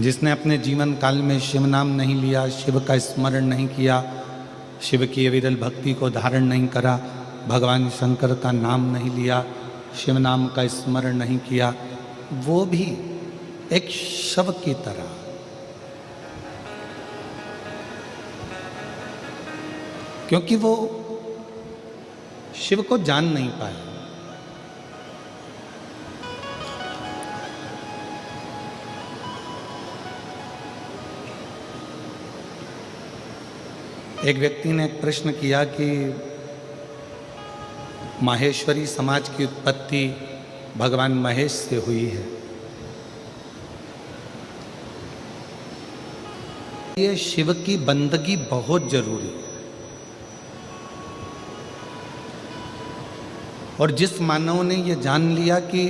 जिसने अपने जीवन काल में शिव नाम नहीं लिया, शिव का स्मरण नहीं किया, शिव की अविरल भक्ति को धारण नहीं करा, भगवान शंकर का नाम नहीं लिया, शिव नाम का स्मरण नहीं किया, वो भी एक शव की तरह। क्योंकि वो शिव को जान नहीं पाया। एक व्यक्ति ने एक प्रश्न किया कि माहेश्वरी समाज की उत्पत्ति भगवान महेश से हुई है। ये शिव की बंदगी बहुत जरूरी है। और जिस मानव ने ये जान लिया कि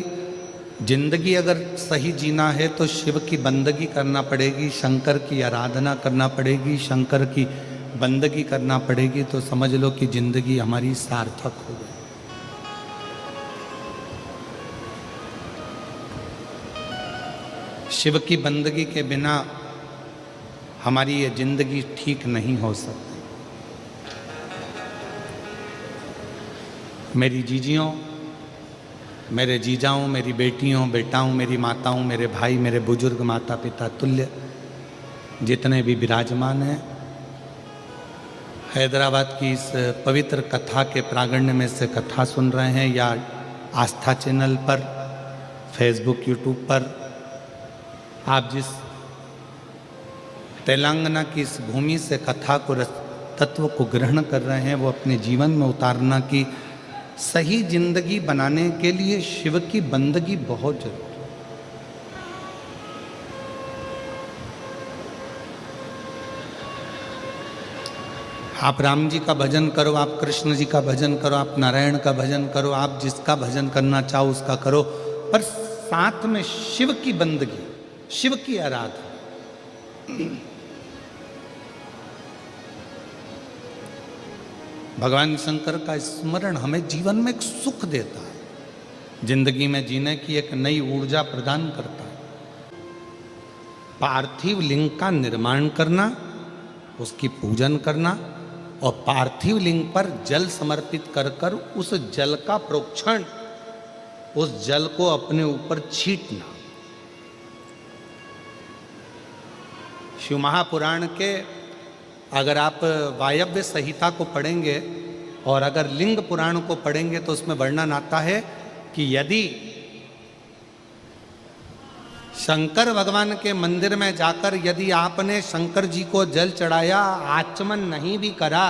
जिंदगी अगर सही जीना है तो शिव की बंदगी करना पड़ेगी, शंकर की आराधना करना पड़ेगी, शंकर की बंदगी करना पड़ेगी, तो समझ लो कि जिंदगी हमारी सार्थक हो गई। शिव की बंदगी के बिना हमारी ये जिंदगी ठीक नहीं हो सकती। मेरी जीजियों, मेरे जीजाओं, मेरी बेटियों, बेटाओं, मेरी माताओं, मेरे भाई, मेरे बुजुर्ग, माता पिता तुल्य जितने भी विराजमान हैं, हैदराबाद की इस पवित्र कथा के प्रांगण में से कथा सुन रहे हैं या आस्था चैनल पर, फेसबुक, यूट्यूब पर, आप जिस तेलंगाना की इस भूमि से कथा को, तत्व को ग्रहण कर रहे हैं, वो अपने जीवन में उतारना कि सही जिंदगी बनाने के लिए शिव की बंदगी बहुत जरूरी है। आप राम जी का भजन करो, आप कृष्ण जी का भजन करो, आप नारायण का भजन करो, आप जिसका भजन करना चाहो उसका करो, पर साथ में शिव की बंदगी, शिव की आराधना। भगवान शंकर का स्मरण हमें जीवन में एक सुख देता है, जिंदगी में जीने की एक नई ऊर्जा प्रदान करता है। पार्थिव लिंग का निर्माण करना, उसकी पूजन करना और पार्थिव लिंग पर जल समर्पित कर कर उस जल का प्रोक्षण, उस जल को अपने ऊपर छींटना। शिव महापुराण के अगर आप वायव्य संहिता को पढ़ेंगे और अगर लिंग पुराण को पढ़ेंगे तो उसमें वर्णन आता है कि यदि शंकर भगवान के मंदिर में जाकर यदि आपने शंकर जी को जल चढ़ाया, आचमन नहीं भी करा,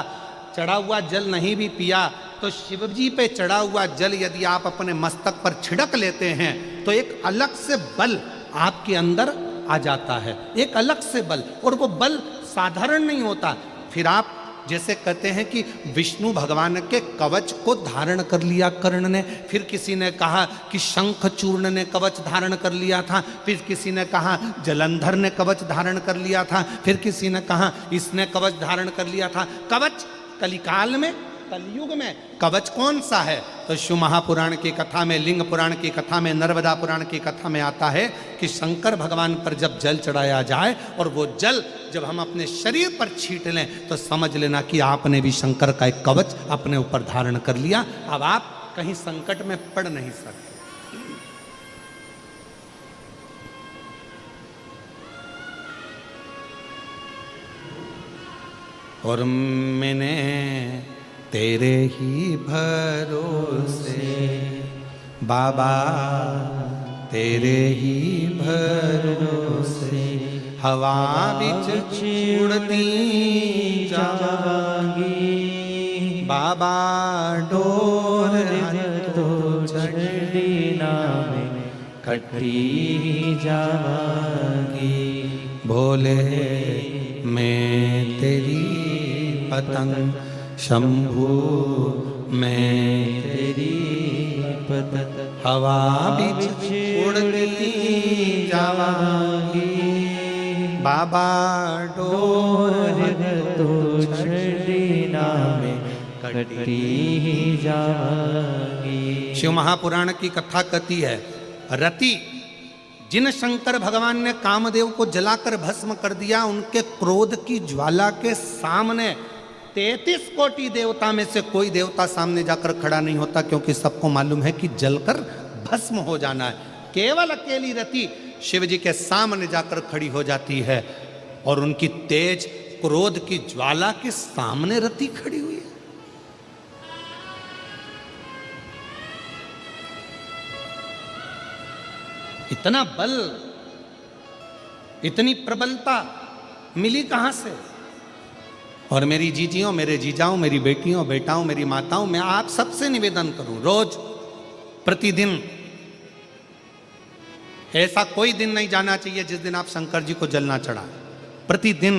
चढ़ा हुआ जल नहीं भी पिया, तो शिव जी पे चढ़ा हुआ जल यदि आप अपने मस्तक पर छिड़क लेते हैं तो एक अलग से बल आपके अंदर आ जाता है, एक अलग से बल, और वो बल साधारण नहीं होता। फिर आप जैसे कहते हैं कि विष्णु भगवान के कवच को धारण कर लिया कर्ण ने, फिर किसी ने कहा कि शंखचूर्ण ने कवच धारण कर लिया था, फिर किसी ने कहा जलंधर ने कवच धारण कर लिया था, फिर किसी ने कहा इसने कवच धारण कर लिया था। कवच कलिकाल में, कलयुग में कवच कौन सा है? तो शिव महापुराण की कथा में, लिंग पुराण की कथा में, नर्मदा पुराण की कथा में आता है कि शंकर भगवान पर जब जल चढ़ाया जाए और वो जल जब हम अपने शरीर पर छींट लें तो समझ लेना कि आपने भी शंकर का एक कवच अपने ऊपर धारण कर लिया। अब आप कहीं संकट में पड़ नहीं सकते। और मैंने तेरे ही भरोसे बाबा, तेरे ही भरोसे हवा बिच उड़ती जावांगी बाबा, डोर तो चढ़ी ना में कटी जावांगी। भोले मैं तेरी पतंग, शंभू मैं तेरी पतंग, हवा बिच उड़ती जावांगी बाबा, डोर तो छड़ी ना में कटी जावांगी। शिव महापुराण की कथा कहती है, रति जिन शंकर भगवान ने कामदेव को जलाकर भस्म कर दिया, उनके क्रोध की ज्वाला के सामने 33 कोटि देवता में से कोई देवता सामने जाकर खड़ा नहीं होता, क्योंकि सबको मालूम है कि जलकर भस्म हो जाना है। केवल अकेली रति शिव जी के सामने जाकर खड़ी हो जाती है, और उनकी तेज क्रोध की ज्वाला के सामने रति खड़ी हुई है। इतना बल, इतनी प्रबलता मिली कहां से? और मेरी जीजियों, मेरे जीजाओं, मेरी बेटियों, बेटाओं, मेरी माताओं, मैं आप सबसे निवेदन करूं, रोज प्रतिदिन ऐसा कोई दिन नहीं जाना चाहिए जिस दिन आप शंकर जी को जल ना चढ़ाएं। प्रतिदिन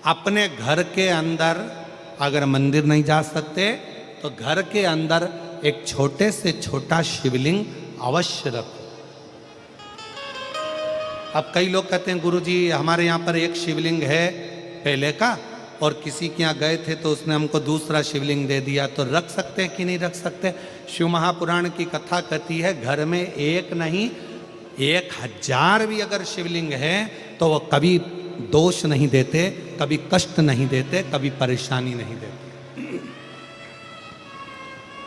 अपने घर के अंदर, अगर मंदिर नहीं जा सकते तो घर के अंदर एक छोटे से छोटा शिवलिंग अवश्य रखो। अब कई लोग कहते हैं गुरुजी हमारे यहाँ पर एक शिवलिंग है पहले का, और किसी के यहाँ गए थे तो उसने हमको दूसरा शिवलिंग दे दिया, तो रख सकते हैं कि नहीं रख सकते? शिव महापुराण की कथा कहती है घर में एक नहीं 1000 भी अगर शिवलिंग है तो वो कभी दोष नहीं देते, कभी कष्ट नहीं देते, कभी परेशानी नहीं देते।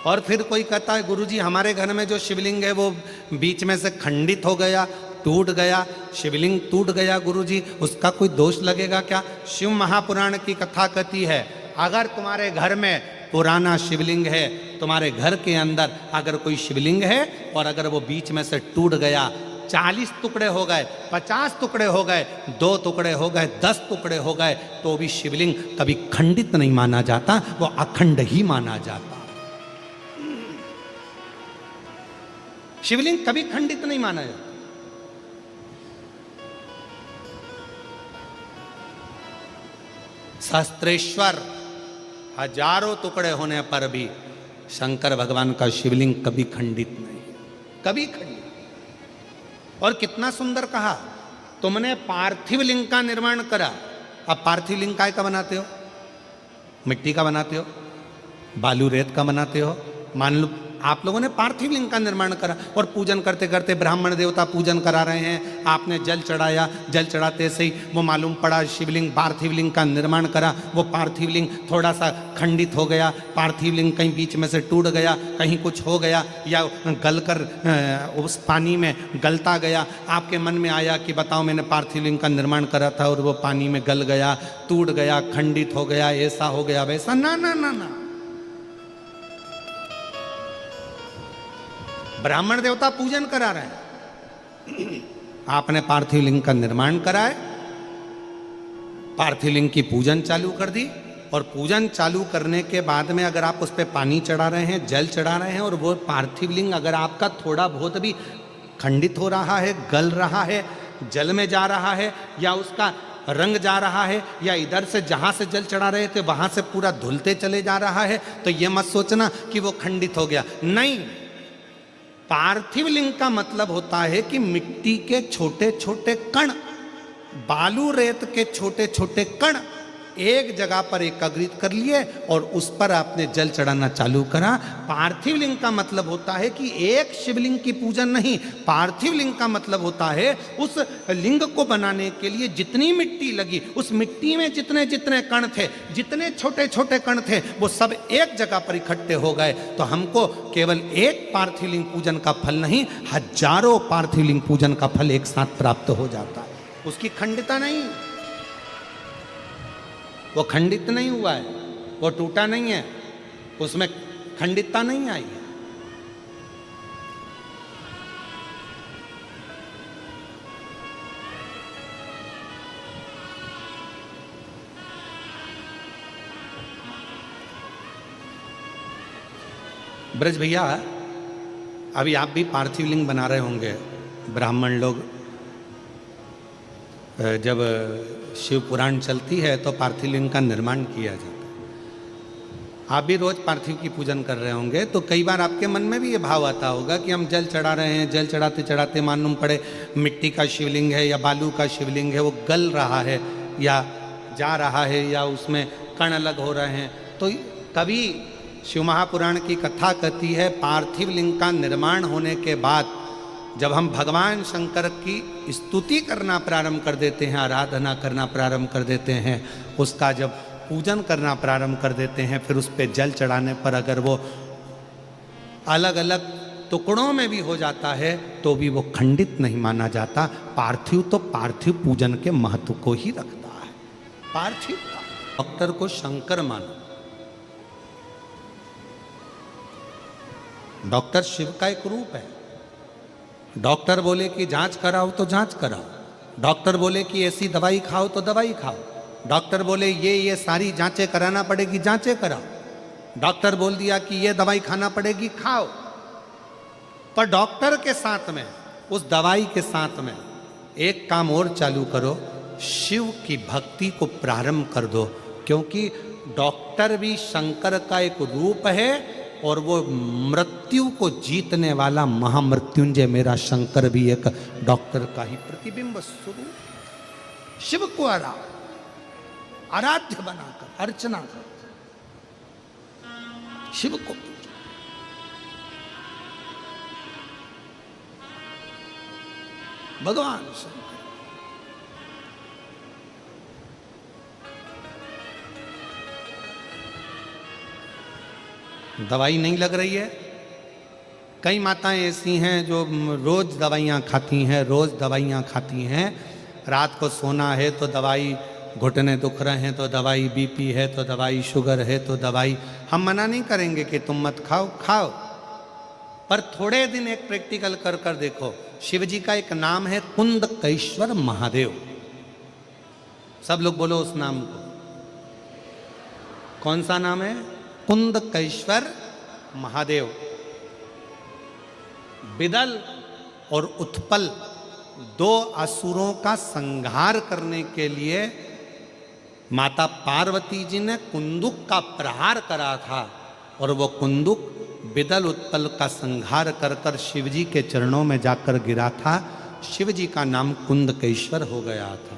और फिर कोई कहता है गुरुजी हमारे घर में जो शिवलिंग है वो बीच में से खंडित हो गया, टूट गया, शिवलिंग टूट गया गुरुजी, उसका कोई दोष लगेगा क्या? शिव महापुराण की कथा कहती है अगर तुम्हारे घर में पुराना शिवलिंग है, तुम्हारे घर के अंदर अगर कोई शिवलिंग है और अगर वो बीच में से टूट गया, 40 टुकड़े हो गए, 50 टुकड़े हो गए, 2 टुकड़े हो गए, 10 टुकड़े हो गए, तो भी शिवलिंग कभी खंडित नहीं माना जाता, वो अखंड ही माना जाता। शिवलिंग कभी खंडित नहीं माना जाता। सहस्त्रेश्वर हजारों टुकड़े होने पर भी शंकर भगवान का शिवलिंग कभी खंडित नहीं, कभी खंडित। और कितना सुंदर कहा, तुमने पार्थिव लिंग का निर्माण करा। अब पार्थिव लिंग काय का बनाते हो? मिट्टी का बनाते हो, बालू रेत का बनाते हो। मान लो आप लोगों ने पार्थिव लिंग का निर्माण करा और पूजन करते करते ब्राह्मण देवता पूजन करा रहे हैं, आपने जल चढ़ाया, जल चढ़ाते से ही वो मालूम पड़ा शिवलिंग, पार्थिव लिंग का निर्माण करा, वो पार्थिव लिंग थोड़ा सा खंडित हो गया, पार्थिव लिंग कहीं बीच में से टूट गया, कहीं कुछ हो गया, या गलकर उस पानी में गलता गया। आपके मन में आया कि बताओ मैंने पार्थिव लिंग का निर्माण करा था और वो पानी में गल गया, टूट गया, खंडित हो गया, ऐसा हो गया वैसा। ना ना ना ना, ब्राह्मण देवता पूजन करा रहे हैं, आपने पार्थिव लिंग का निर्माण कराए, पार्थिव लिंग की पूजन चालू कर दी, और पूजन चालू करने के बाद में अगर आप उस पर पानी चढ़ा रहे हैं, जल चढ़ा रहे हैं, और वो पार्थिव लिंग अगर आपका थोड़ा बहुत भी खंडित हो रहा है, गल रहा है, जल में जा रहा है, या उसका रंग जा रहा है, या इधर से जहां से जल चढ़ा रहे थे वहां से पूरा धुलते चले जा रहा है, तो ये मत सोचना कि वो खंडित हो गया। नहीं, पार्थिव लिंग का मतलब होता है कि मिट्टी के छोटे छोटे कण, बालू रेत के छोटे छोटे कण एक जगह पर एकत्रित कर लिए और उस पर आपने जल चढ़ाना चालू करा। पार्थिव लिंग का मतलब होता है कि एक शिवलिंग की पूजन नहीं, पार्थिव लिंग का मतलब होता है उस लिंग को बनाने के लिए जितनी मिट्टी लगी, उस मिट्टी में जितने जितने कण थे, जितने छोटे छोटे कण थे, वो सब एक जगह पर इकट्ठे हो गए। तो हमको केवल एक पार्थिव लिंग पूजन का फल नहीं, हजारों पार्थिव लिंग पूजन का फल एक साथ प्राप्त हो जाता है। उसकी खंडिता नहीं, वो खंडित नहीं हुआ है, वो टूटा नहीं है, उसमें खंडितता नहीं आई है। ब्रज भैया, अभी आप भी पार्थिव लिंग बना रहे होंगे। ब्राह्मण लोग जब शिव पुराण चलती है तो पार्थिव लिंग का निर्माण किया जाता है। आप भी रोज पार्थिव की पूजन कर रहे होंगे, तो कई बार आपके मन में भी ये भाव आता होगा कि हम जल चढ़ा रहे हैं, जल चढ़ाते चढ़ाते मालूम पड़े मिट्टी का शिवलिंग है या बालू का शिवलिंग है, वो गल रहा है या जा रहा है, या उसमें कण अलग हो रहे हैं। तो कभी शिव महापुराण की कथा कहती है पार्थिव लिंग का निर्माण होने के बाद जब हम भगवान शंकर की स्तुति करना प्रारंभ कर देते हैं, आराधना करना प्रारंभ कर देते हैं, उसका जब पूजन करना प्रारंभ कर देते हैं, फिर उस पर जल चढ़ाने पर अगर वो अलग अलग टुकड़ों में भी हो जाता है तो भी वो खंडित नहीं माना जाता। पार्थिव तो पार्थिव पूजन के महत्व को ही रखता है। पार्थिव डॉक्टर को शंकर मानो। डॉक्टर शिव का एक रूप है। डॉक्टर बोले कि जांच कराओ तो जांच कराओ, डॉक्टर बोले कि ऐसी दवाई खाओ तो दवाई खाओ, डॉक्टर बोले ये सारी जांचें कराना पड़ेगी, जांचें कराओ, डॉक्टर बोल दिया कि ये दवाई खाना पड़ेगी, खाओ। पर डॉक्टर के साथ में, उस दवाई के साथ में एक काम और चालू करो, शिव की भक्ति को प्रारंभ कर दो, क्योंकि डॉक्टर भी शंकर का एक रूप है और वो मृत्यु को जीतने वाला महामृत्युंजय मेरा शंकर भी एक डॉक्टर का ही प्रतिबिंब स्वरूप। शिव को आराध्य बनाकर अर्चना कर, शिव को भगवान शंकर। दवाई नहीं लग रही है। कई माताएं ऐसी हैं जो रोज दवाइयाँ खाती हैं, रोज दवाइयाँ खाती हैं। रात को सोना है तो दवाई, घुटने दुख रहे हैं तो दवाई, बीपी है तो दवाई, शुगर है तो दवाई। हम मना नहीं करेंगे कि तुम मत खाओ, खाओ, पर थोड़े दिन एक प्रैक्टिकल कर कर देखो। शिव जी का एक नाम है कुंदकेश्वर महादेव। सब लोग बोलो उस नाम को। कौन सा नाम है? कुंदकेश्वर महादेव। बिदल और उत्पल दो असुरों का संहार करने के लिए माता पार्वती जी ने कुंदुक का प्रहार करा था, और वो कुंदुक बिदल उत्पल का संहार कर कर शिव जी के चरणों में जाकर गिरा था। शिव जी का नाम कुंदकेश्वर हो गया था।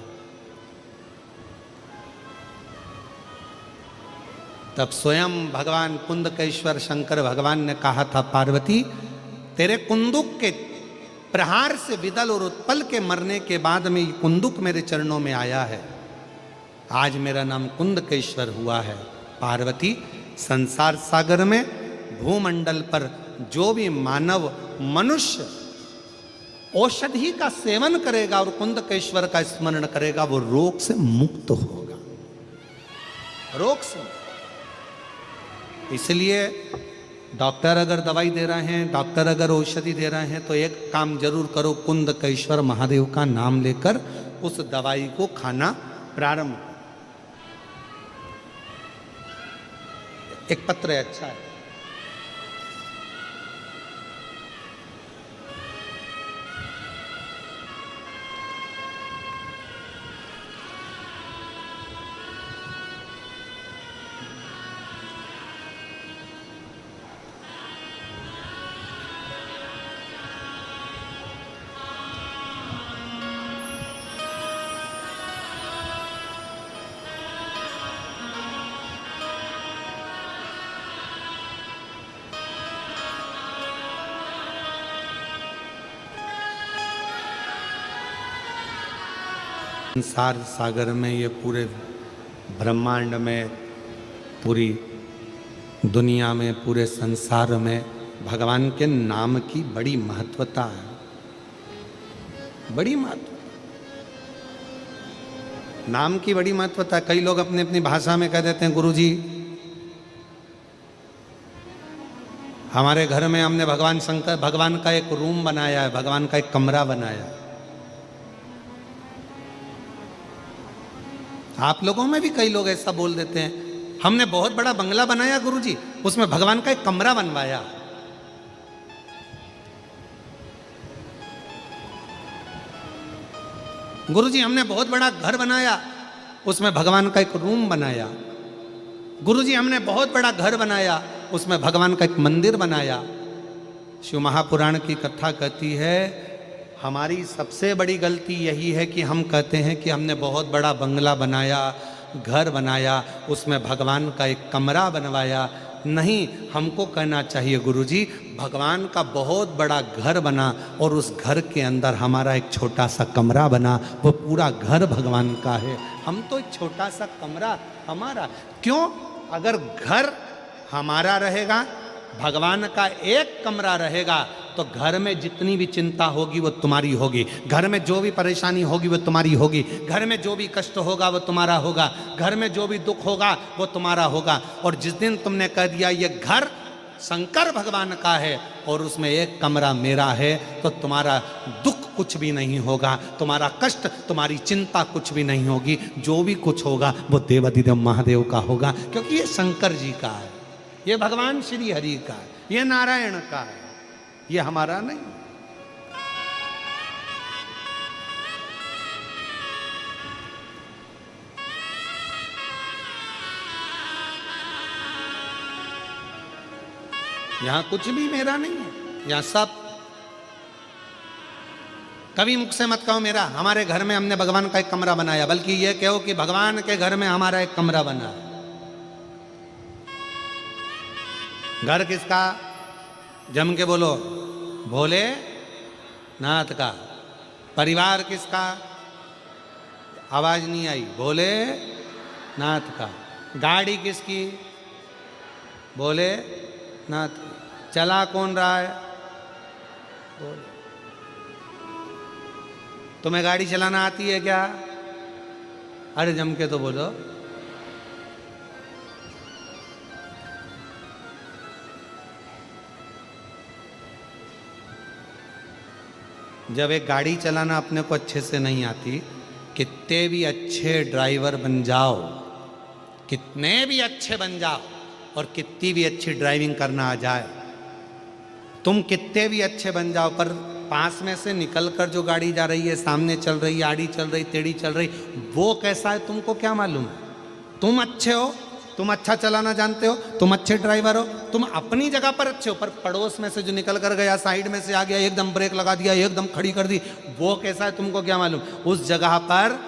तब स्वयं भगवान कुंदकेश्वर शंकर भगवान ने कहा था, पार्वती तेरे कुंदुक के प्रहार से बिदल और उत्पल के मरने के बाद में ये कुंदुक मेरे चरणों में आया है, आज मेरा नाम कुंदकेश्वर हुआ है। पार्वती, संसार सागर में भूमंडल पर जो भी मानव मनुष्य औषधि का सेवन करेगा और कुंदकेश्वर का स्मरण करेगा, वो रोग से मुक्त होगा, रोग से। इसलिए डॉक्टर अगर दवाई दे रहे हैं, डॉक्टर अगर औषधि दे रहे हैं, तो एक काम जरूर करो, कुंदकेश्वर महादेव का नाम लेकर उस दवाई को खाना प्रारंभ। एक पत्र है, अच्छा है। संसार सागर में, ये पूरे ब्रह्मांड में, पूरी दुनिया में, पूरे संसार में भगवान के नाम की बड़ी महत्वता है, बड़ी महत्व। नाम की बड़ी महत्वता। कई लोग अपनी अपनी भाषा में कह देते हैं, गुरुजी हमारे घर में हमने भगवान का एक रूम बनाया है, भगवान का एक कमरा बनाया है। आप लोगों में भी कई लोग ऐसा बोल देते हैं, हमने बहुत बड़ा बंगला बनाया गुरुजी, उसमें भगवान का एक कमरा बनवाया। गुरुजी हमने बहुत बड़ा घर बनाया, उसमें भगवान का एक रूम बनाया। गुरुजी हमने बहुत बड़ा घर बनाया, उसमें भगवान का एक मंदिर बनाया। शिव महापुराण की कथा कहती है, हमारी सबसे बड़ी गलती यही है कि हम कहते हैं कि हमने बहुत बड़ा बंगला बनाया, घर बनाया, उसमें भगवान का एक कमरा बनवाया, नहीं, हमको कहना चाहिए गुरुजी, भगवान का बहुत बड़ा घर बना और उस घर के अंदर हमारा एक छोटा सा कमरा बना, वो पूरा घर भगवान का है, हम तो एक छोटा सा कमरा हमारा। क्यों? अगर घर हमारा रहेगा, भगवान का एक कमरा रहेगा, तो घर में जितनी भी चिंता होगी वो तुम्हारी होगी, घर में जो भी परेशानी होगी वो तुम्हारी होगी, घर में जो भी कष्ट होगा वो तुम्हारा होगा, घर में जो भी दुख होगा वो तुम्हारा होगा। और जिस दिन तुमने कह दिया ये घर शंकर भगवान का है और उसमें एक कमरा मेरा है, तो तुम्हारा दुख कुछ भी नहीं होगा, तुम्हारा कष्ट, तुम्हारी चिंता कुछ भी नहीं होगी। जो भी कुछ होगा वो देवाधिदेव महादेव का होगा, क्योंकि ये शंकर जी का है, ये भगवान श्री हरि का है, ये नारायण का है, ये हमारा नहीं। यहां कुछ भी मेरा नहीं है, यहां सब। कभी मुख से मत कहो मेरा, हमारे घर में हमने भगवान का एक कमरा बनाया, बल्कि ये कहो कि भगवान के घर में हमारा एक कमरा बना है। घर किसका? जम के बोलो, भोले नाथ का। परिवार किसका? आवाज नहीं आई, भोले नाथ का। गाड़ी किसकी? भोले नाथ की। चला कौन रहा है? भोले। तुम्हें गाड़ी चलाना आती है क्या? अरे जम के तो बोलो। जब एक गाड़ी चलाना अपने को अच्छे से नहीं आती, कितने भी अच्छे ड्राइवर बन जाओ, कितने भी अच्छे बन जाओ और कितनी भी अच्छी ड्राइविंग करना आ जाए, तुम कितने भी अच्छे बन जाओ, पर पास में से निकल कर जो गाड़ी जा रही है, सामने चल रही, आड़ी चल रही, टेढ़ी चल रही, वो कैसा है तुमको क्या मालूम? तुम अच्छे हो, तुम अच्छा चलाना जानते हो, तुम अच्छे ड्राइवर हो, तुम अपनी जगह पर अच्छे हो, पर पड़ोस में से जो निकल कर गया, साइड में से आ गया, एकदम ब्रेक लगा दिया, एकदम खड़ी कर दी, वो कैसा है तुमको क्या मालूम? उस जगह पर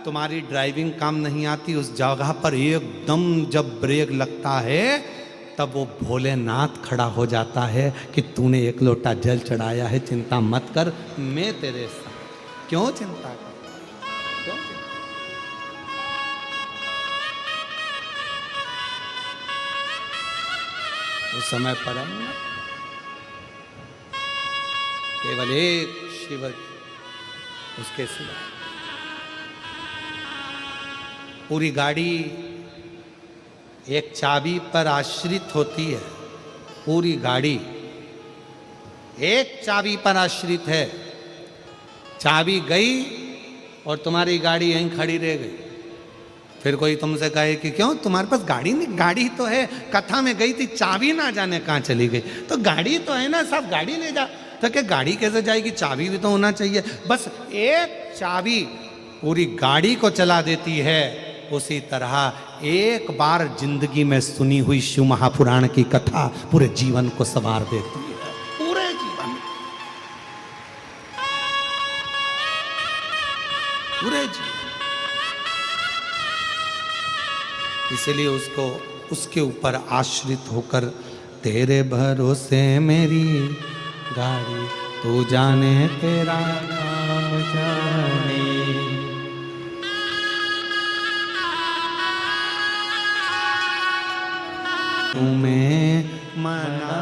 तुम्हारी ड्राइविंग काम नहीं आती, उस जगह पर एकदम जब ब्रेक लगता है तब वो भोलेनाथ खड़ा हो जाता है कि तूने एक लोटा जल चढ़ाया है, चिंता मत कर, मैं तेरे साथ। क्यों चिंता कर? क्यों? उस समय पर हम केवल एक शिव, उसके सिवा पूरी गाड़ी एक चाबी पर आश्रित होती है। पूरी गाड़ी एक चाबी पर आश्रित है। चाबी गई और तुम्हारी गाड़ी यहीं खड़ी रह गई। फिर कोई तुमसे कहे कि क्यों तुम्हारे पास गाड़ी नहीं? गाड़ी तो है, कथा में गई थी, चाबी ना जाने कहाँ चली गई। तो गाड़ी तो है ना, सब गाड़ी ले जा। तो क्या गाड़ी कैसे जाएगी? चाबी भी तो होना चाहिए। बस एक चाबी पूरी गाड़ी को चला देती है। उसी तरह एक बार जिंदगी में सुनी हुई शिव महापुराण की कथा पूरे जीवन को संवार देती है, पूरे जीवन, पूरे जीवन। इसलिए उसको उसके ऊपर आश्रित होकर, तेरे भरोसे मेरी गाड़ी, तू जाने तेरा नाम जाने, तुम्हें मना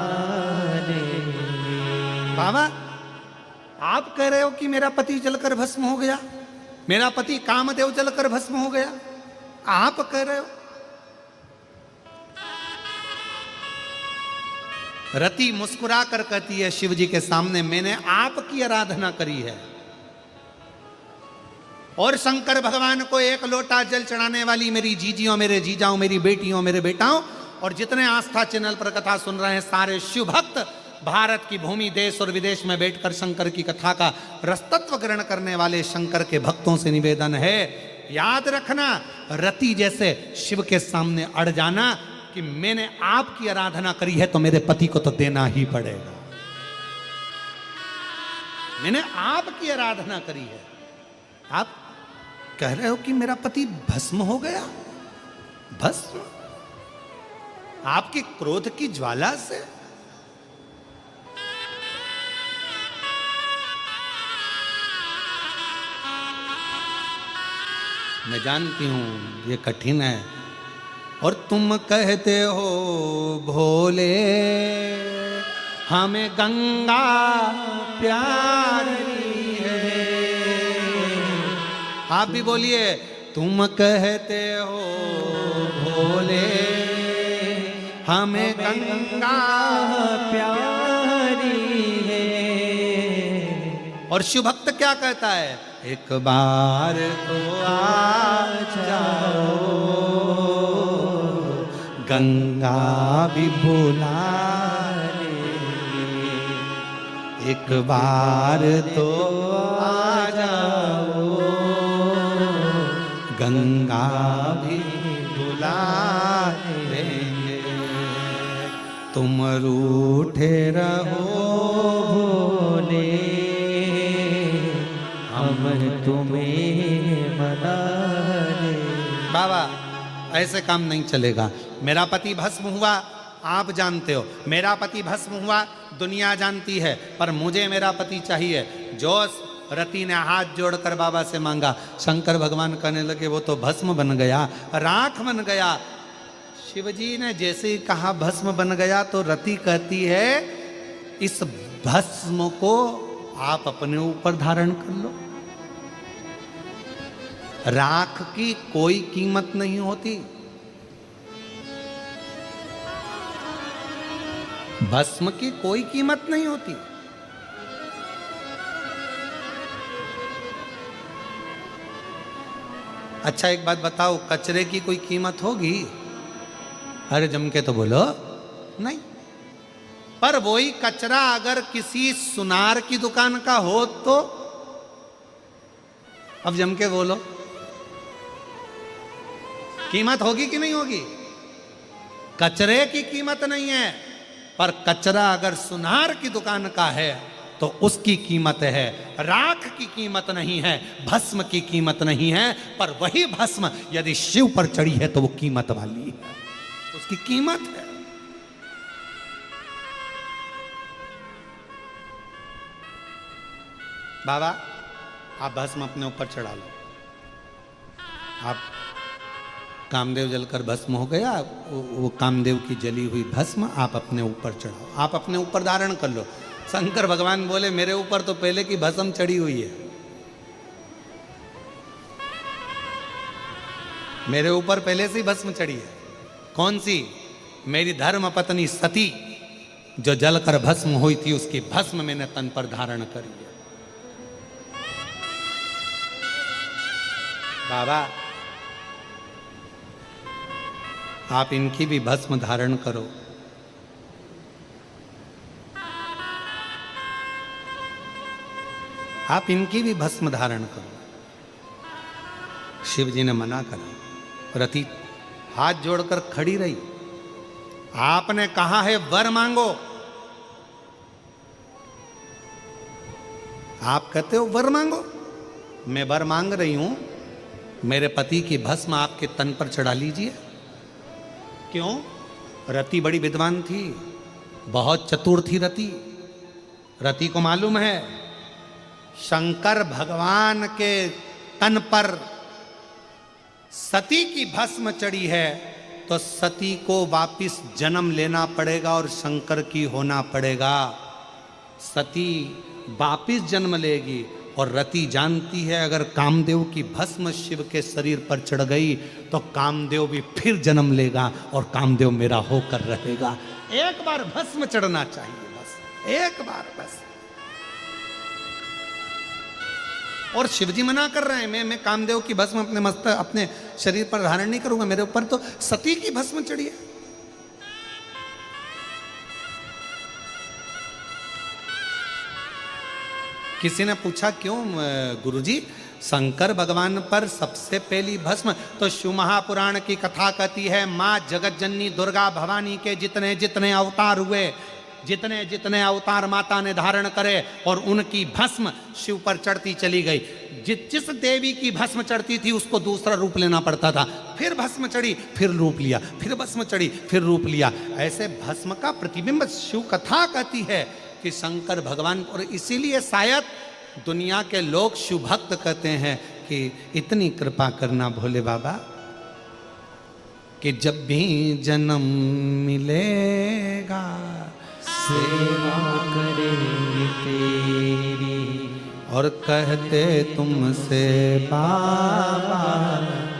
ले। बाबा आप कह रहे हो कि मेरा पति जलकर भस्म हो गया, मेरा पति कामदेव जलकर भस्म हो गया, आप कह रहे हो। रति मुस्कुरा कर कहती है शिव जी के सामने, मैंने आपकी आराधना करी है। और शंकर भगवान को एक लोटा जल चढ़ाने वाली मेरी जीजियों, मेरे जीजाओं, मेरी बेटियों, मेरे बेटाओं और जितने आस्था चैनल पर कथा सुन रहे हैं सारे शिव भक्त, भारत की भूमि, देश और विदेश में बैठकर शंकर की कथा का रसतत्व ग्रहण करने वाले शंकर के भक्तों से निवेदन है, याद रखना, रति जैसे शिव के सामने अड़ जाना कि मैंने आपकी आराधना करी है तो मेरे पति को तो देना ही पड़ेगा। मैंने आपकी आराधना करी है। आप कह रहे हो कि मेरा पति भस्म हो गया। भस्म? आपकी क्रोध की ज्वाला से? मैं जानती हूं ये कठिन है, और तुम कहते हो भोले हमें गंगा प्यारी है। आप भी बोलिए, तुम कहते हो भोले हमें गंगा प्यारी है। और शिव भक्त क्या कहता है? एक बार तो आ जाओ, गंगा भी भुला लेंगे। एक बार तो आ जाओ, गंगा भी भुला लेंगे। तुम रूठे रहो भोले, हम तुम्हें मना ले। बाबा ऐसे काम नहीं चलेगा। मेरा पति भस्म हुआ, आप जानते हो, मेरा पति भस्म हुआ, दुनिया जानती है, पर मुझे मेरा पति चाहिए। जो रति ने हाथ जोड़कर बाबा से मांगा, शंकर भगवान कहने लगे वो तो भस्म बन गया, राख बन गया। शिवजी ने जैसे ही कहा भस्म बन गया, तो रति कहती है इस भस्म को आप अपने ऊपर धारण कर लो। राख की कोई कीमत नहीं होती, भस्म की कोई कीमत नहीं होती। अच्छा एक बात बताओ, कचरे की कोई कीमत होगी? अरे जम के तो बोलो नहीं। पर वही कचरा अगर किसी सुनार की दुकान का हो तो? अब जम के बोलो, कीमत होगी कि नहीं होगी? कचरे की कीमत नहीं है, पर कचरा अगर सुनार की दुकान का है तो उसकी कीमत है। राख की कीमत नहीं है, भस्म की कीमत नहीं है, पर वही भस्म यदि शिव पर चढ़ी है तो वो कीमत वाली है, उसकी कीमत है। बाबा आप भस्म अपने ऊपर चढ़ा लो। आप कामदेव जलकर भस्म हो गया, वो कामदेव की जली हुई भस्म आप अपने ऊपर चढ़ाओ, आप अपने ऊपर धारण कर लो। शंकर भगवान बोले मेरे ऊपर तो पहले की भस्म चढ़ी हुई है, मेरे ऊपर पहले से ही भस्म चढ़ी है। कौन सी? मेरी धर्म पत्नी सती जो जलकर भस्म हुई थी, उसकी भस्म मैंने तन पर धारण करी है। बाबा आप इनकी भी भस्म धारण करो। आप इनकी भी भस्म धारण करो। शिव जी ने मना करा। रति हाथ जोड़कर खड़ी रही। आपने कहा है वर मांगो, आप कहते हो वर मांगो। मैं वर मांग रही हूं, मेरे पति की भस्म आपके तन पर चढ़ा लीजिए। क्यों? रति बड़ी विद्वान थी, बहुत चतुर थी रति। रति को मालूम है शंकर भगवान के तन पर सती की भस्म चढ़ी है तो सती को वापिस जन्म लेना पड़ेगा और शंकर की होना पड़ेगा। सती वापिस जन्म लेगी, और रति जानती है अगर कामदेव की भस्म शिव के शरीर पर चढ़ गई तो कामदेव भी फिर जन्म लेगा और कामदेव मेरा होकर रहेगा। एक बार भस्म चढ़ना चाहिए, बस एक बार बस। और शिवजी मना कर रहे हैं, मैं कामदेव की भस्म अपने मस्तक अपने शरीर पर धारण नहीं करूंगा, मेरे ऊपर तो सती की भस्म चढ़ी है। किसी ने पूछा क्यों गुरुजी, शंकर भगवान पर सबसे पहली भस्म तो शिव महापुराण की कथा कहती है, माँ जगत जननी दुर्गा भवानी के जितने जितने अवतार हुए जितने जितने अवतार माता ने धारण करे और उनकी भस्म शिव पर चढ़ती चली गई। जिस देवी की भस्म चढ़ती थी उसको दूसरा रूप लेना पड़ता था, फिर भस्म चढ़ी फिर रूप लिया, फिर भस्म चढ़ी फिर रूप लिया। ऐसे भस्म का प्रतिबिंब शिव कथा कहती है कि शंकर भगवान, और इसीलिए शायद दुनिया के लोग शिव भक्त कहते हैं कि इतनी कृपा करना भोले बाबा कि जब भी जन्म मिलेगा सेवा करेंगे तेरी, और कहते तुमसे बाबा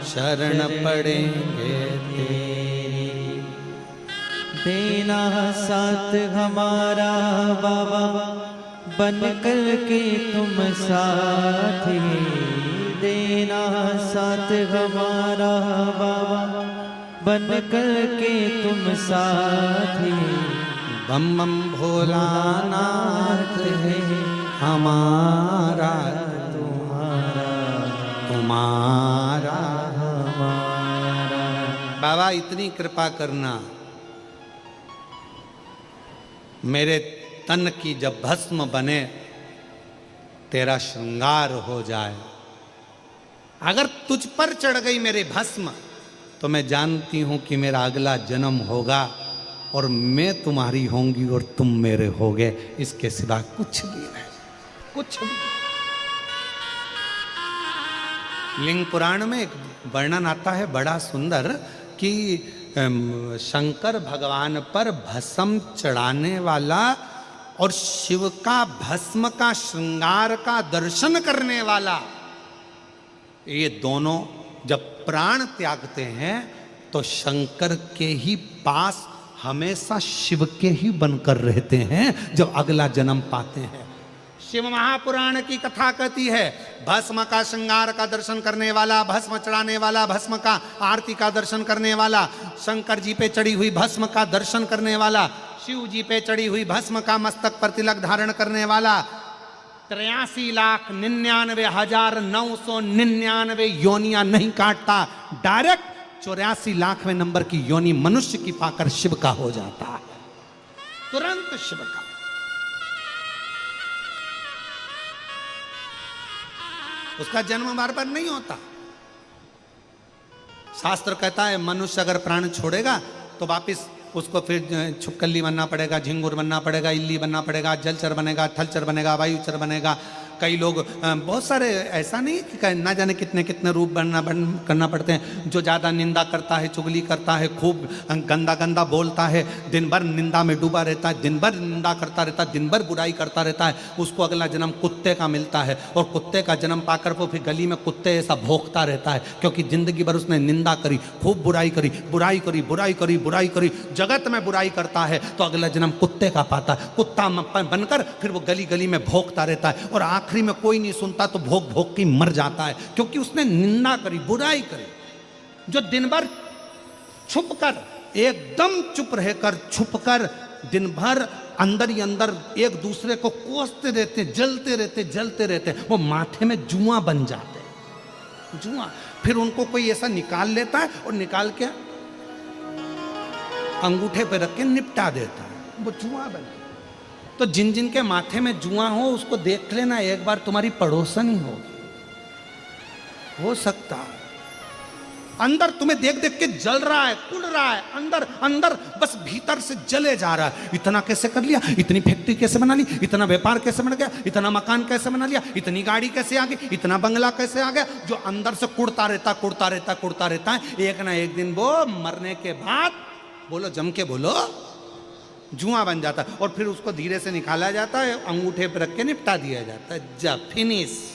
शरण पड़ेंगे तेरी। देना साथ हमारा बाबा बन कर के तुम साथी, देना साथ हमारा बाबा बन कर के तुम साथी। बम बम भोलानाथ है हमारा तुम्हारा, तुम्हारा हमारा। बाबा इतनी कृपा करना मेरे तन की जब भस्म बने तेरा श्रृंगार हो जाए। अगर तुझ पर चढ़ गई मेरे भस्म तो मैं जानती हूं कि मेरा अगला जन्म होगा और मैं तुम्हारी होंगी और तुम मेरे होगे, इसके सिवा कुछ भी नहीं, कुछ भी। लिंग पुराण में एक वर्णन आता है बड़ा सुंदर कि शंकर भगवान पर भस्म चढ़ाने वाला और शिव का भस्म का श्रृंगार का दर्शन करने वाला, ये दोनों जब प्राण त्यागते हैं तो शंकर के ही पास हमेशा शिव के ही बनकर रहते हैं जब अगला जन्म पाते हैं। शिव महापुराण की कथा कहती है भस्म का श्रृंगार का दर्शन करने वाला, भस्म चढ़ाने वाला, भस्म का आरती का दर्शन करने वाला, शंकर जी पे चढ़ी हुई भस्म का दर्शन करने वाला, शिव जी पे चढ़ी हुई भस्म का मस्तक पर तिलक धारण करने वाला 83,99,999 योनियां नहीं काटता, डायरेक्ट 84,00,000वें नंबर की योनि मनुष्य की पाकर शिव का हो जाता है, तुरंत शिव का। उसका जन्म बार बार नहीं होता। शास्त्र कहता है मनुष्य अगर प्राण छोड़ेगा तो वापिस उसको फिर छुपकली बनना पड़ेगा, झिंगुर बनना पड़ेगा, इल्ली बनना पड़ेगा, जलचर बनेगा, थलचर बनेगा, वायुचर बनेगा। कई लोग बहुत सारे ऐसा नहीं कि ना जाने कितने कितने रूप करना पड़ते हैं। जो ज़्यादा निंदा करता है, चुगली करता है, खूब गंदा गंदा बोलता है, दिन भर निंदा में डूबा रहता है, दिन भर निंदा करता रहता है, दिन भर बुराई करता रहता है, उसको अगला जन्म कुत्ते का मिलता है। और कुत्ते का जन्म पाकर वो फिर गली में कुत्ते ऐसा भौंकता रहता है, क्योंकि जिंदगी भर उसने निंदा करी, खूब बुराई करी, बुराई करी, बुराई करी, बुराई करी, जगत में बुराई करता है, तो अगला जन्म कुत्ते का पाता है। कुत्ता बनकर फिर वो गली गली में भौंकता रहता है और आखिरी में कोई नहीं सुनता तो भोग भोग के मर जाता है, क्योंकि उसने निंदा करी, बुराई करी। जो दिन भर छुप कर, एकदम चुप रहकर, छुप कर दिन भर अंदर ही अंदर एक दूसरे को कोसते रहते, जलते रहते, जलते रहते, वो माथे में जुआ बन जाते, जुआ। फिर उनको कोई ऐसा निकाल लेता है और निकाल के अंगूठे पे रख के निपटा देता है, वो जुआ बन। तो जिन जिन के माथे में जुआ हो उसको देख लेना, एक बार तुम्हारी पड़ोसन ही होगी, हो सकता है। अंदर तुम्हें देख देख के जल रहा है, कुड़ रहा है, अंदर अंदर बस भीतर से जले जा रहा है। इतना कैसे कर लिया, इतनी फैक्ट्री कैसे बना ली, इतना व्यापार कैसे बन गया, इतना मकान कैसे बना लिया, इतनी गाड़ी कैसे आ गई, इतना बंगला कैसे आ गया। जो अंदर से कुड़ता रहता, कुड़ता रहता, कुड़ता रहता है, एक ना एक दिन वो मरने के बाद, बोलो जम के बोलो, जुआ बन जाता है। और फिर उसको धीरे से निकाला जाता है, अंगूठे पर रख के निपटा दिया जाता है, जा फिनिश।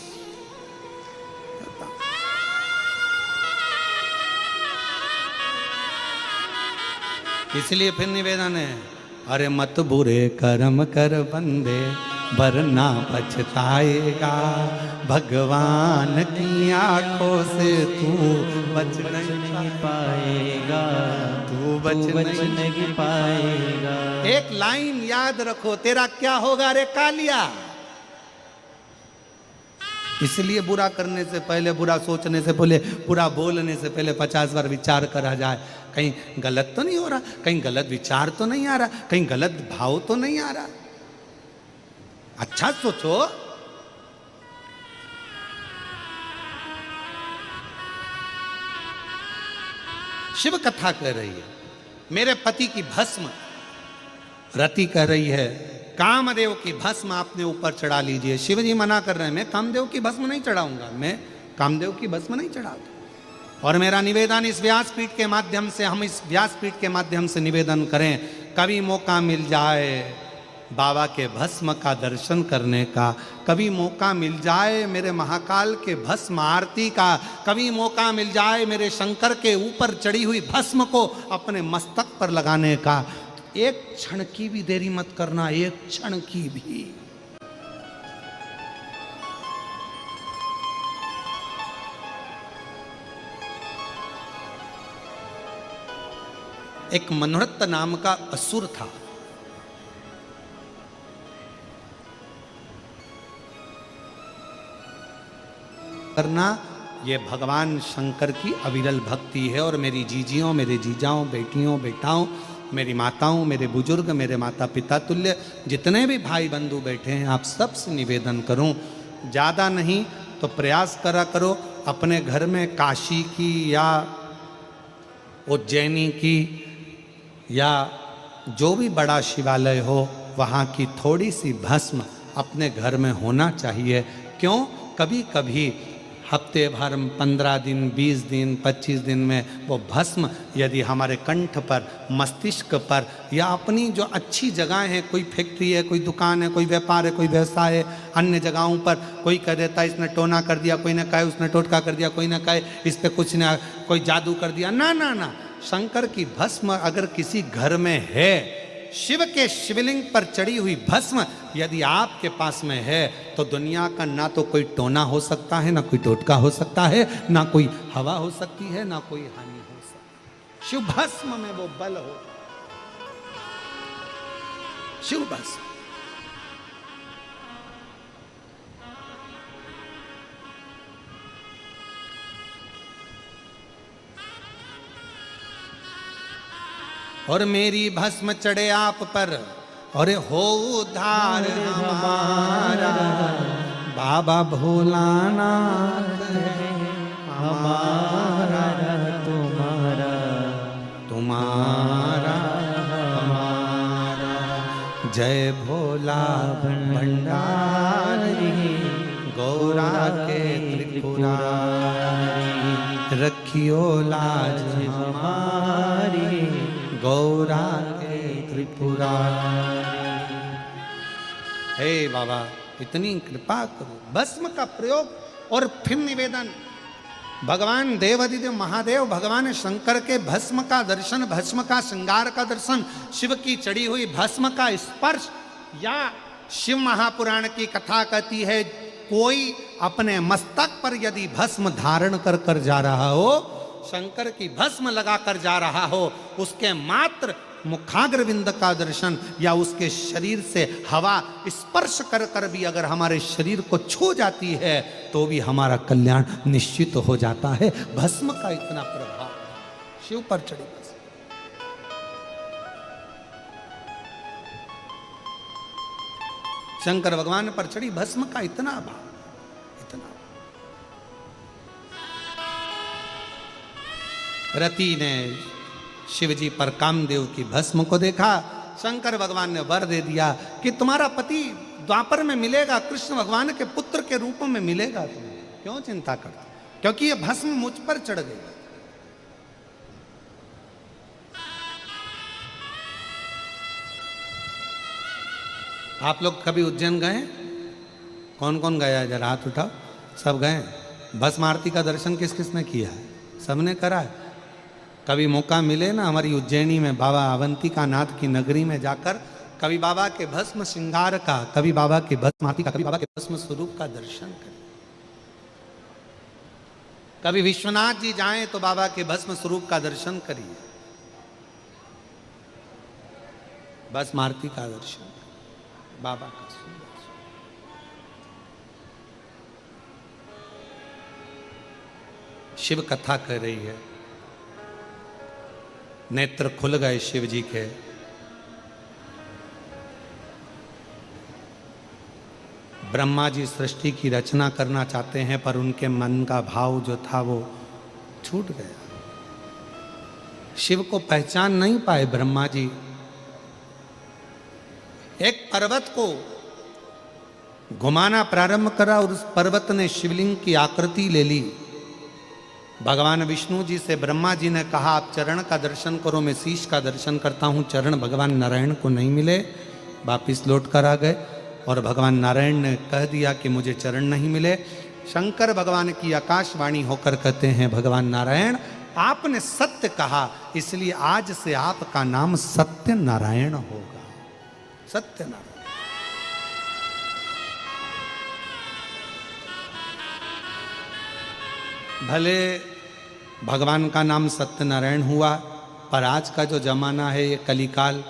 इसलिए फिर निवेदन है, अरे मत बुरे कर्म कर बंदे वरना पछताएगा, भगवान की आंखों से तू बच नहीं पाएगा, तू बच नहीं पाएगा। एक लाइन याद रखो, तेरा क्या होगा रे कालिया, इसलिए बुरा करने से पहले, बुरा सोचने से पहले, बुरा बोलने से पहले 50 बार विचार करा जाए, कहीं गलत तो नहीं हो रहा, कहीं गलत विचार तो नहीं आ रहा, कहीं गलत भाव तो नहीं आ रहा। अच्छा सोचो। शिव कथा कह रही है, मेरे पति की भस्म, रति कह रही है कामदेव की भस्म आपने ऊपर चढ़ा लीजिए। शिव जी मना कर रहे हैं, मैं कामदेव की भस्म नहीं चढ़ाऊंगा, मैं कामदेव की भस्म नहीं चढ़ाऊंगा। और मेरा निवेदन इस व्यासपीठ के माध्यम से, हम इस व्यासपीठ के माध्यम से निवेदन करें, कभी मौका मिल जाए बाबा के भस्म का दर्शन करने का, कभी मौका मिल जाए मेरे महाकाल के भस्म आरती का, कभी मौका मिल जाए मेरे शंकर के ऊपर चढ़ी हुई भस्म को अपने मस्तक पर लगाने का, एक क्षण की भी देरी मत करना, एक क्षण की भी। एक मनोरथ नाम का असुर था। करना ये भगवान शंकर की अविरल भक्ति है। और मेरी जीजियों, मेरे जीजाओं, बेटियों, बेटाओं, मेरी माताओं, मेरे बुजुर्ग, मेरे माता पिता तुल्य जितने भी भाई बंधु बैठे हैं, आप सबसे निवेदन करूं, ज़्यादा नहीं तो प्रयास करा करो अपने घर में काशी की या उज्जैनी की या जो भी बड़ा शिवालय हो, वहाँ की थोड़ी सी भस्म अपने घर में होना चाहिए। क्यों? कभी कभी हफ्ते भर, 15 दिन, 20 दिन, 25 दिन में वो भस्म यदि हमारे कंठ पर, मस्तिष्क पर या अपनी जो अच्छी जगह है, कोई फैक्ट्री है, कोई दुकान है, कोई व्यापार है, कोई व्यवसाय है, अन्य जगहों पर कोई कह देता है इसने टोना कर दिया, कोई ने कहे उसने टोटका कर दिया, कोई ने कहे इस पर कुछ ने कोई जादू कर दिया। ना ना ना, शंकर की भस्म अगर किसी घर में है, शिव के शिवलिंग पर चढ़ी हुई भस्म यदि आपके पास में है, तो दुनिया का ना तो कोई टोना हो सकता है, ना कोई टोटका हो सकता है, ना कोई हवा हो सकती है, ना कोई हानि हो सकती। शिव भस्म में वो बल हो, शिव भस्म। और मेरी भस्म चढ़े आप पर, और हो उद्धार हमारा, बाबा भोलानाथ है हमारा, तुम्हारा तुम्हारा हमारा। जय भोला भंडारी, गौरा के त्रिपुरारी, रखियो लाज हमारी, गौरा के त्रिपुरारी। हे बाबा, इतनी कृपा करो, भस्म का प्रयोग। और फिर निवेदन, भगवान देवाधिदेव महादेव भगवान शंकर के भस्म का दर्शन, भस्म का श्रृंगार का दर्शन, शिव की चढ़ी हुई भस्म का स्पर्श, या शिव महापुराण की कथा कहती है कोई अपने मस्तक पर यदि भस्म धारण कर कर जा रहा हो, शंकर की भस्म लगाकर जा रहा हो, उसके मात्र मुखाग्रविंद का दर्शन या उसके शरीर से हवा स्पर्श कर कर भी अगर हमारे शरीर को छू जाती है तो भी हमारा कल्याण निश्चित हो जाता है। भस्म का इतना प्रभाव शिव पर चढ़ी भस्म। शंकर भगवान पर चढ़ी भस्म का इतना भाव, इतना। रति ने शिव जी पर कामदेव की भस्म को देखा, शंकर भगवान ने वर दे दिया कि तुम्हारा पति द्वापर में मिलेगा, कृष्ण भगवान के पुत्र के रूप में मिलेगा, तुम्हें क्यों चिंता करते, क्योंकि ये भस्म मुझ पर चढ़ गई। आप लोग कभी उज्जैन गए? कौन कौन गया है? जरा हाथ उठाओ। सब गए? भस्म आरती का दर्शन किस किस ने किया है? सबने करा है। कभी मौका मिले ना हमारी उज्जैनी में बाबा अवंतिका नाथ की नगरी में जाकर कभी बाबा के भस्म श्रृंगार का, कभी बाबा के भस्म आरती का, कभी बाबा के भस्म स्वरूप का दर्शन करें। कभी विश्वनाथ जी जाएं तो बाबा के भस्म स्वरूप का दर्शन करिए, भस्म आरती का दर्शन, बाबा का सुंदर। शिव कथा कह रही है। नेत्र खुल गए शिव जी के। ब्रह्मा जी सृष्टि की रचना करना चाहते हैं, पर उनके मन का भाव जो था वो छूट गया। शिव को पहचान नहीं पाए ब्रह्मा जी। एक पर्वत को घुमाना प्रारंभ करा और उस पर्वत ने शिवलिंग की आकृति ले ली। भगवान विष्णु जी से ब्रह्मा जी ने कहा, आप चरण का दर्शन करो, मैं शीश का दर्शन करता हूं। चरण भगवान नारायण को नहीं मिले, वापिस लौट कर आ गए। और भगवान नारायण ने कह दिया कि मुझे चरण नहीं मिले। शंकर भगवान की आकाशवाणी होकर कहते हैं, भगवान नारायण आपने सत्य कहा, इसलिए आज से आपका नाम सत्य नारायण होगा। सत्य नारायण। भले भगवान का नाम सत्यनारायण हुआ, पर आज का जो जमाना है ये कलिकाल,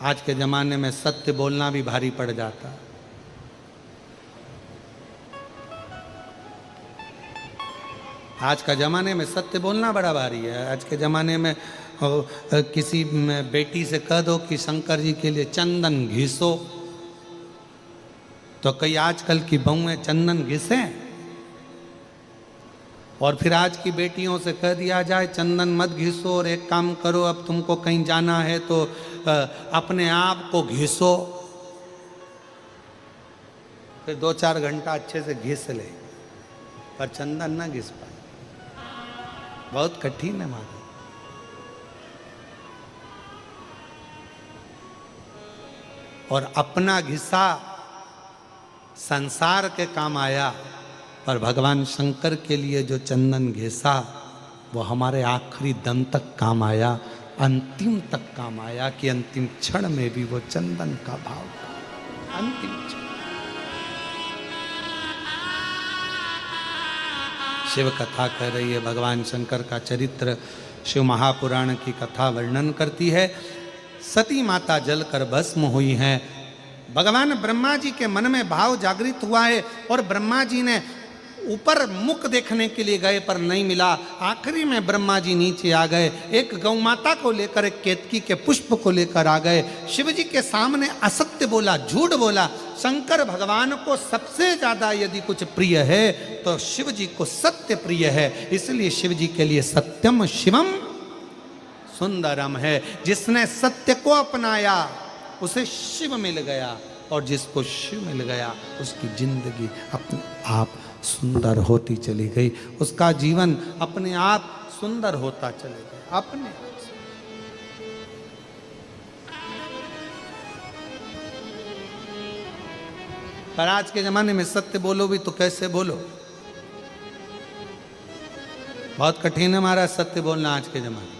आज के जमाने में सत्य बोलना भी भारी पड़ जाता। आज का जमाने में सत्य बोलना बड़ा भारी है। आज के जमाने में किसी बेटी से कह दो कि शंकर जी के लिए चंदन घिसो, तो कई आजकल की बहुएं चंदन घिसें। और फिर आज की बेटियों से कह दिया जाए चंदन मत घिसो, और एक काम करो, अब तुमको कहीं जाना है तो अपने आप को घिसो। फिर 2-4 घंटा अच्छे से घिस ले, पर चंदन ना घिस पाए। बहुत कठिन है मानो। और अपना घिसा संसार के काम आया, पर भगवान शंकर के लिए जो चंदन घिसा वो हमारे आखिरी दम तक काम आया, अंतिम तक काम आया, कि अंतिम क्षण में भी वो चंदन का भाव था। अंतिम क्षण। शिव कथा कह रही है, भगवान शंकर का चरित्र शिव महापुराण की कथा वर्णन करती है। सती माता जलकर भस्म हुई हैं। भगवान ब्रह्मा जी के मन में भाव जागृत हुआ है, और ब्रह्मा जी ने ऊपर मुख देखने के लिए गए पर नहीं मिला। आखिरी में ब्रह्मा जी नीचे आ गए, एक गौ माता को लेकर, एक केतकी के पुष्प को लेकर आ गए। शिव जी के सामने असत्य बोला, झूठ बोला। शंकर भगवान को सबसे ज्यादा यदि कुछ प्रिय है तो शिव जी को सत्य प्रिय है, इसलिए शिव जी के लिए सत्यम शिवम सुंदरम है। जिसने सत्य को अपनाया उसे शिव मिल गया, और जिसको शिव मिल गया उसकी जिंदगी अपने आप सुंदर होती चली गई। उसका जीवन अपने आप सुंदर होता चले गया, अपने आप से। पर आज के जमाने में सत्य बोलो भी तो कैसे बोलो, बहुत कठिन है हमारा सत्य बोलना आज के जमाने।